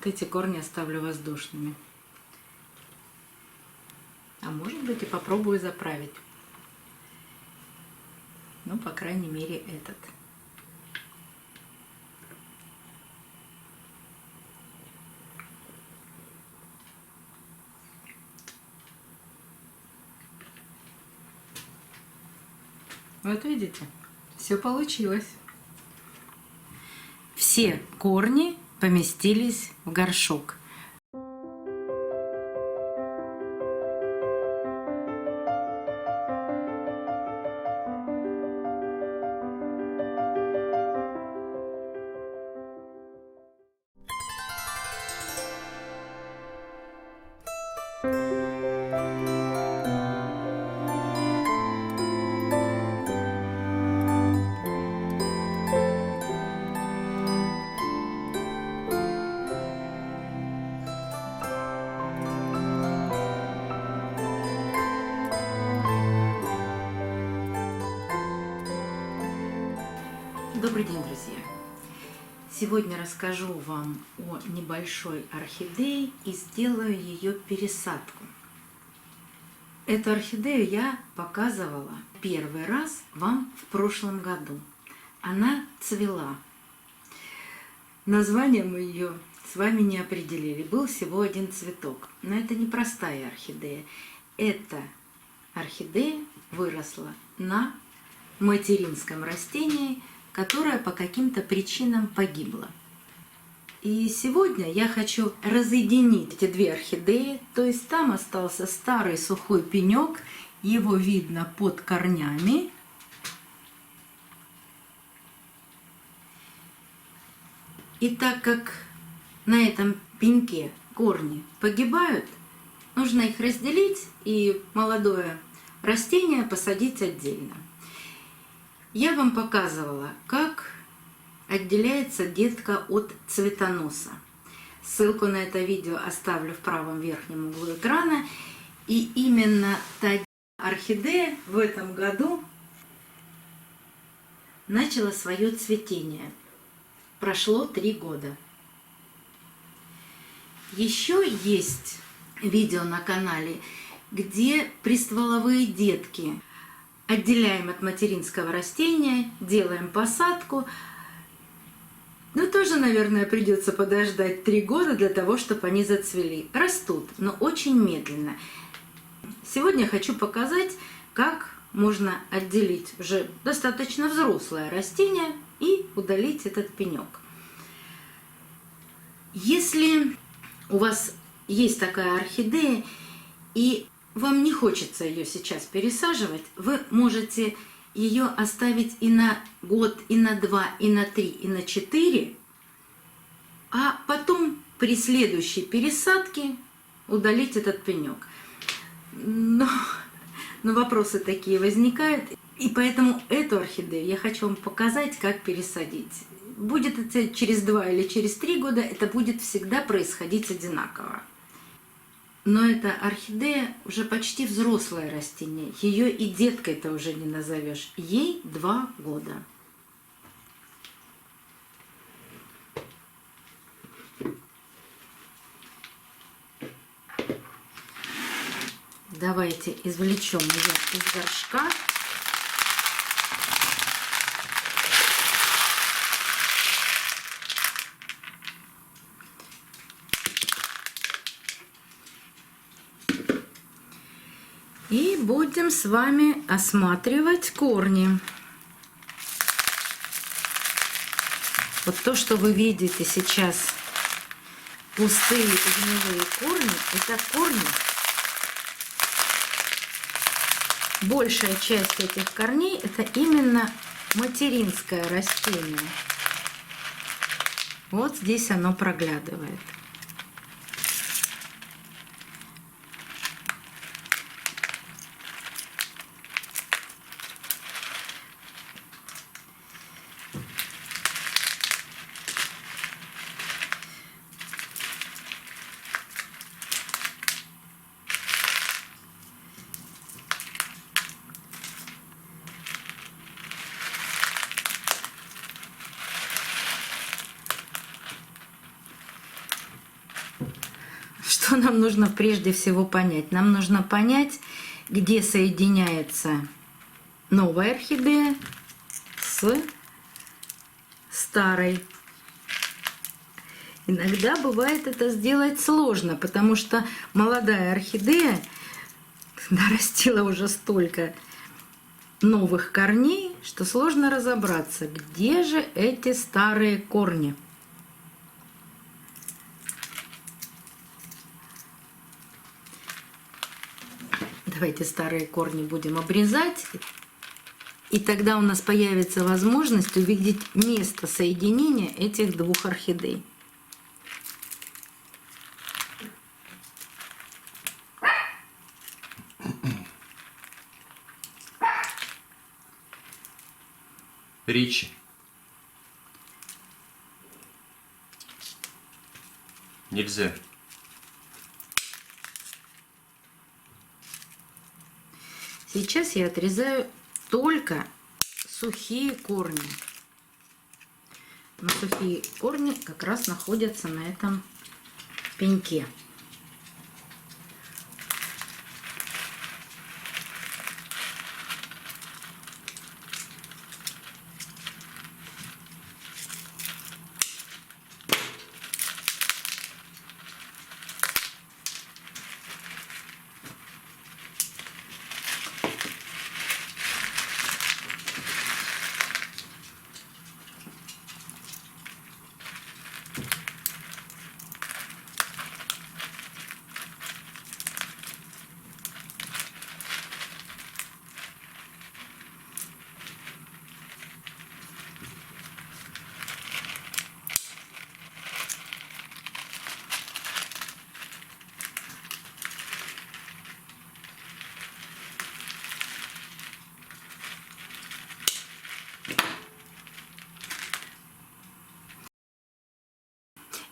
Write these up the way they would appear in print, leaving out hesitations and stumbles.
вот эти корни оставлю воздушными. А может быть и попробую заправить. Ну, по крайней мере, этот. Вот видите, все получилось. Все корни поместились в горшок. Добрый день, друзья! Сегодня расскажу вам о небольшой орхидее и сделаю ее пересадку. Эту орхидею я показывала первый раз вам в прошлом году. Она цвела. Название мы ее с вами не определили. Был всего один цветок. Но это не простая орхидея. Эта орхидея выросла на материнском растении, которая по каким-то причинам погибла. И сегодня я хочу разъединить эти две орхидеи, то есть там остался старый сухой пенек, его видно под корнями. И так как на этом пеньке корни погибают, нужно их разделить и молодое растение посадить отдельно. Я вам показывала, как отделяется детка от цветоноса. Ссылку на это видео оставлю в правом верхнем углу экрана. И именно та орхидея в этом году начала свое цветение. Прошло 3 года. Еще есть видео на канале, где пристволовые детки отделяем от материнского растения, делаем посадку. Ну, тоже, наверное, придется подождать 3 года для того, чтобы они зацвели. Растут, но очень медленно. Сегодня я хочу показать, как можно отделить уже достаточно взрослое растение и удалить этот пенек. Если у вас есть такая орхидея, и вам не хочется ее сейчас пересаживать, вы можете ее оставить и на год, и на 2, и на 3, и на 4, а потом при следующей пересадке удалить этот пенек. Но вопросы такие возникают, и поэтому эту орхидею я хочу вам показать, как пересадить. Будет это через 2 или через 3 года, это будет всегда происходить одинаково. Но эта орхидея уже почти взрослое растение. Ее и деткой-то уже не назовешь. Ей 2 года. Давайте извлечем ее из горшка. И будем с вами осматривать корни. Вот то, что вы видите сейчас, пустые и гнилые корни, это корни. Большая часть этих корней это именно материнское растение. Вот здесь оно проглядывает. Что нам нужно прежде всего понять? Нам нужно понять, где соединяется новая орхидея с старой. Иногда бывает это сделать сложно, потому что молодая орхидея нарастила уже столько новых корней, что сложно разобраться, где же эти старые корни. Давайте старые корни будем обрезать. И тогда у нас появится возможность увидеть место соединения этих двух орхидей. Ричи. Нельзя. Сейчас я отрезаю только сухие корни. Но сухие корни как раз находятся на этом пеньке.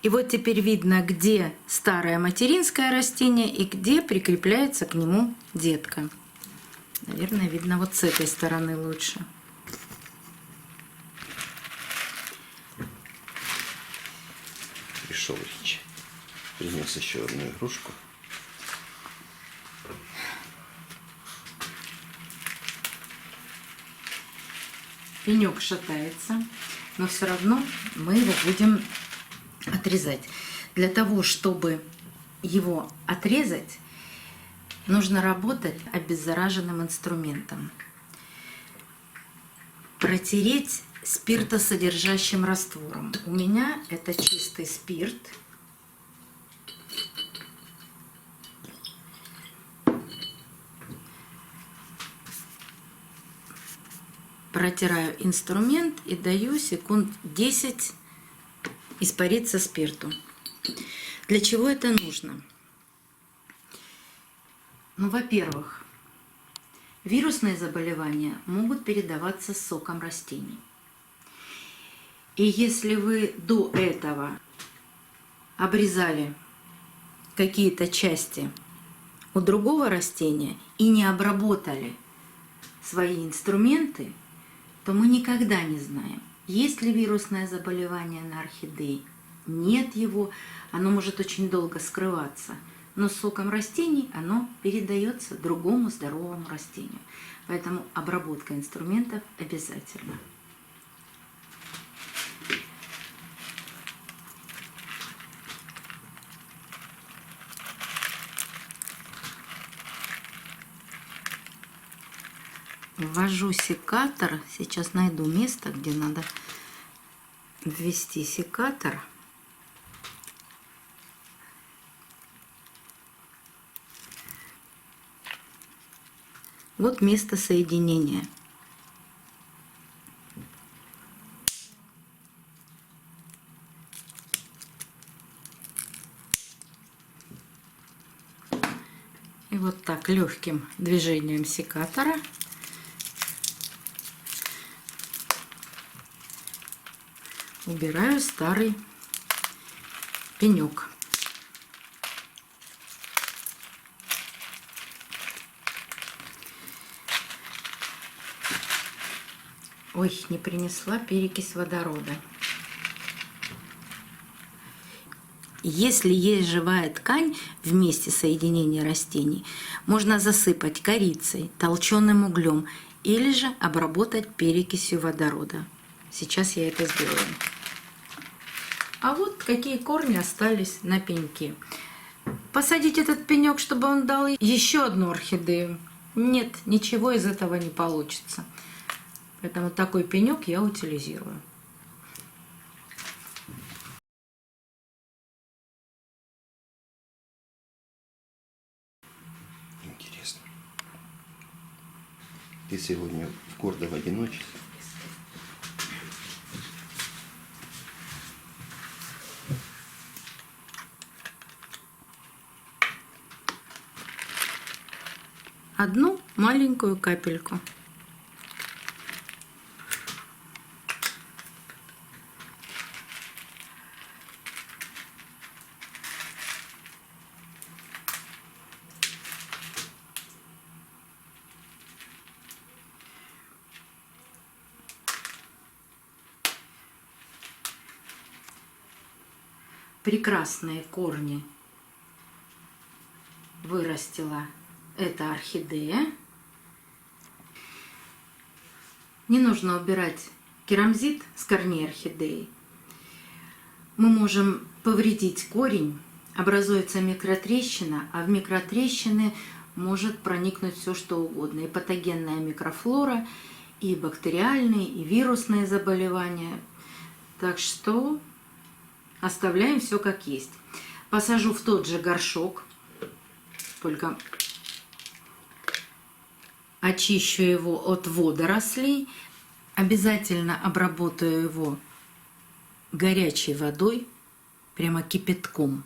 И вот теперь видно, где старое материнское растение и где прикрепляется к нему детка. Наверное, видно вот с этой стороны лучше. Пришел Ричи. Принес еще одну игрушку. Пенек шатается, но все равно мы его будем отрезать. Для того, чтобы его отрезать, нужно работать обеззараженным инструментом. Протереть спиртосодержащим раствором. У меня это чистый спирт. Протираю инструмент и даю секунд 10 испариться спирту. Для чего это нужно? Ну, во-первых, вирусные заболевания могут передаваться соком растений. И если вы до этого обрезали какие-то части у другого растения и не обработали свои инструменты, то мы никогда не знаем, есть ли вирусное заболевание на орхидее, нет его, оно может очень долго скрываться, но соком растений оно передается другому здоровому растению. Поэтому обработка инструментов обязательна. Ввожу секатор. Сейчас найду место, где надо ввести секатор. Вот место соединения. И вот так легким движением секатора убираю старый пенек. Ой, не принесла перекись водорода. Если есть живая ткань в месте соединения растений, можно засыпать корицей, толченым углем или же обработать перекисью водорода. Сейчас я это сделаю. А вот какие корни остались на пеньке. Посадить этот пенек, чтобы он дал еще одну орхидею. Нет, ничего из этого не получится. Поэтому такой пенек я утилизирую. Интересно. Ты сегодня в гордом одиночестве? Одну маленькую капельку. Прекрасные корни вырастила эта орхидея. Не нужно убирать керамзит с корней орхидеи. Мы можем повредить корень, образуется микротрещина, а в микротрещины может проникнуть все что угодно. И патогенная микрофлора, и бактериальные, и вирусные заболевания. Так что оставляем все как есть. Посажу в тот же горшок, только очищу его от водорослей. Обязательно обработаю его горячей водой, прямо кипятком.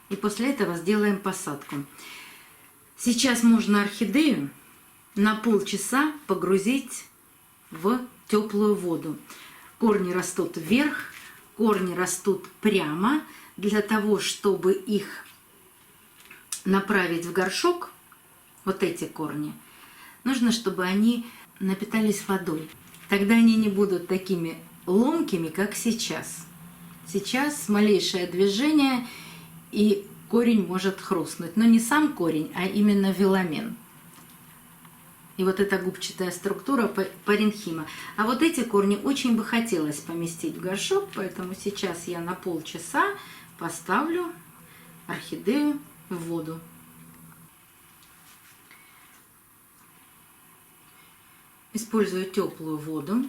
И после этого сделаем посадку. Сейчас можно орхидею на полчаса погрузить в теплую воду. Корни растут вверх, корни растут прямо. Для того, чтобы их направить в горшок, вот эти корни, нужно, чтобы они напитались водой. Тогда они не будут такими ломкими, как сейчас. Сейчас малейшее движение, и корень может хрустнуть. Но не сам корень, а именно филамен. И вот эта губчатая структура паренхима. А вот эти корни очень бы хотелось поместить в горшок, поэтому сейчас я на полчаса поставлю орхидею в воду. Использую теплую воду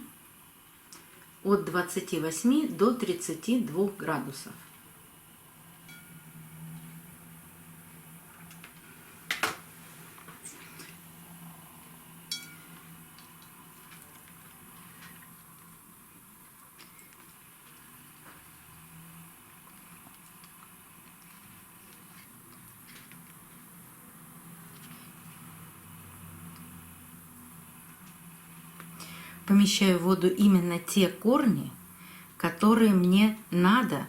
от 28 до 32 градусов. Помещаю в воду именно те корни, которые мне надо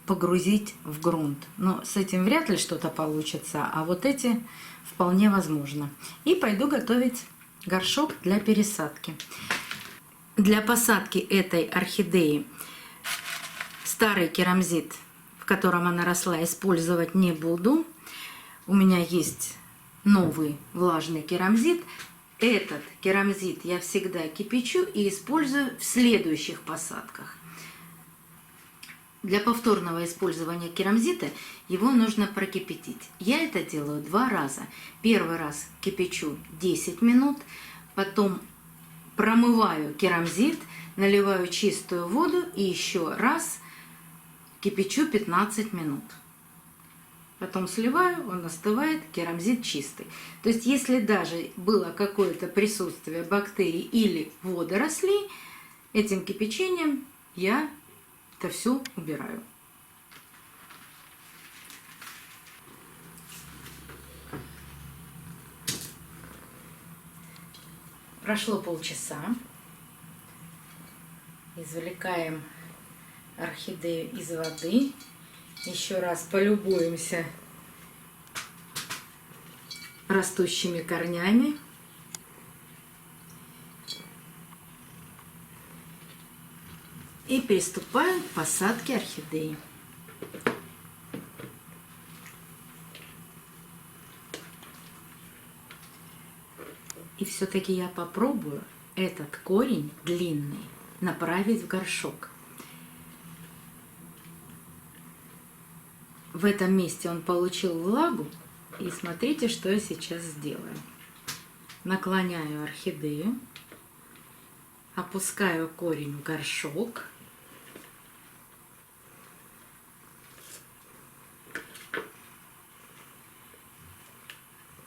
погрузить в грунт. Но с этим вряд ли что-то получится, а вот эти вполне возможно. И пойду готовить горшок для пересадки. Для посадки этой орхидеи старый керамзит, в котором она росла, использовать не буду. У меня есть новый влажный керамзит. Этот керамзит я всегда кипячу и использую в следующих посадках. Для повторного использования керамзита его нужно прокипятить. Я это делаю 2 раза. Первый раз кипячу 10 минут, потом промываю керамзит, наливаю чистую воду и еще раз кипячу 15 минут. Потом сливаю, он остывает, керамзит чистый. То есть, если даже было какое-то присутствие бактерий или водорослей, этим кипячением я это все убираю. Прошло полчаса. Извлекаем орхидею из воды. Еще раз полюбуемся растущими корнями. И приступаем к посадке орхидеи. И все-таки я попробую этот корень длинный направить в горшок. В этом месте он получил влагу. И смотрите, что я сейчас сделаю. Наклоняю орхидею, опускаю корень в горшок.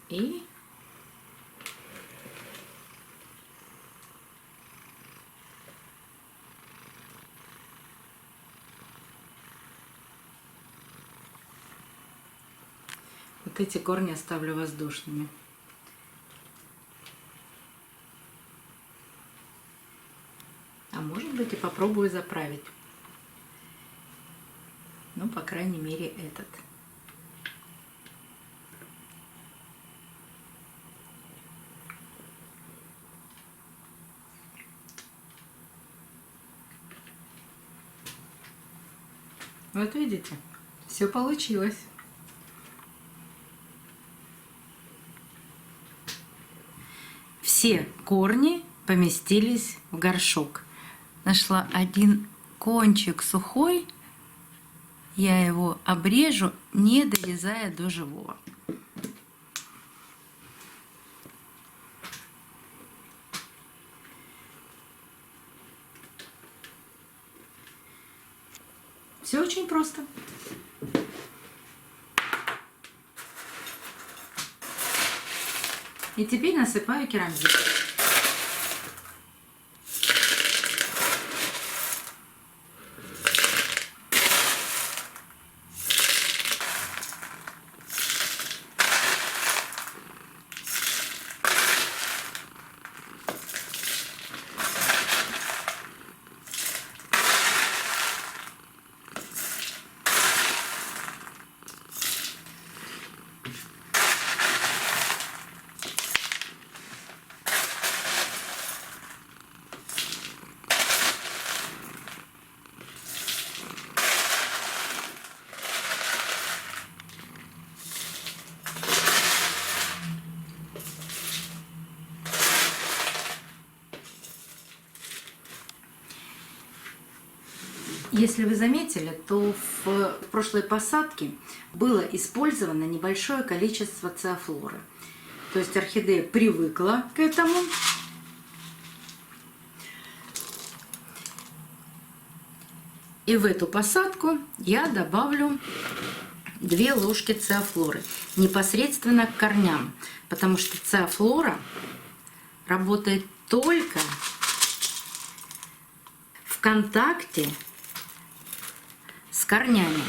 И вот эти корни оставлю воздушными. А может быть, и попробую заправить. Ну, по крайней мере, этот. Вот видите, все получилось. Все корни поместились в горшок. Нашла один кончик сухой, я его обрежу, не дорезая до живого. Все очень просто. И теперь насыпаю керамзит. Если вы заметили, то в прошлой посадке было использовано небольшое количество циафлоры. То есть орхидея привыкла к этому. И в эту посадку я добавлю 2 ложки циафлоры непосредственно к корням, потому что циафлора работает только в контакте с корнями.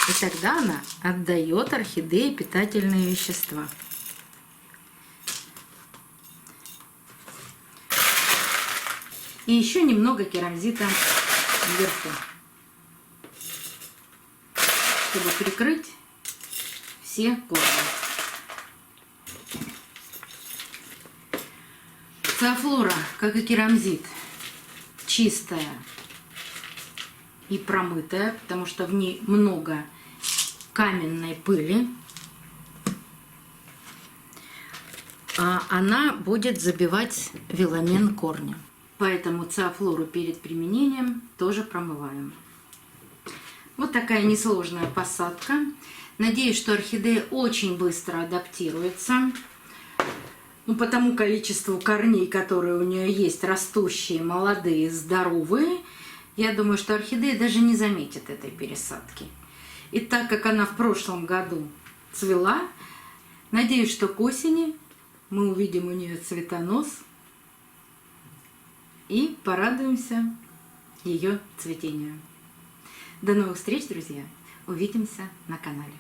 И тогда она отдает орхидее питательные вещества. И еще немного керамзита вверху, чтобы прикрыть все корни. Циафлора, как и керамзит, чистая и промытая, потому что в ней много каменной пыли. А она будет забивать веломен корня. Поэтому циафлору перед применением тоже промываем. Вот такая несложная посадка. Надеюсь, что орхидея очень быстро адаптируется. Ну, по тому количеству корней, которые у нее есть, растущие, молодые, здоровые, я думаю, что орхидея даже не заметит этой пересадки. И так как она в прошлом году цвела, надеюсь, что к осени мы увидим у нее цветонос и порадуемся ее цветению. До новых встреч, друзья! Увидимся на канале.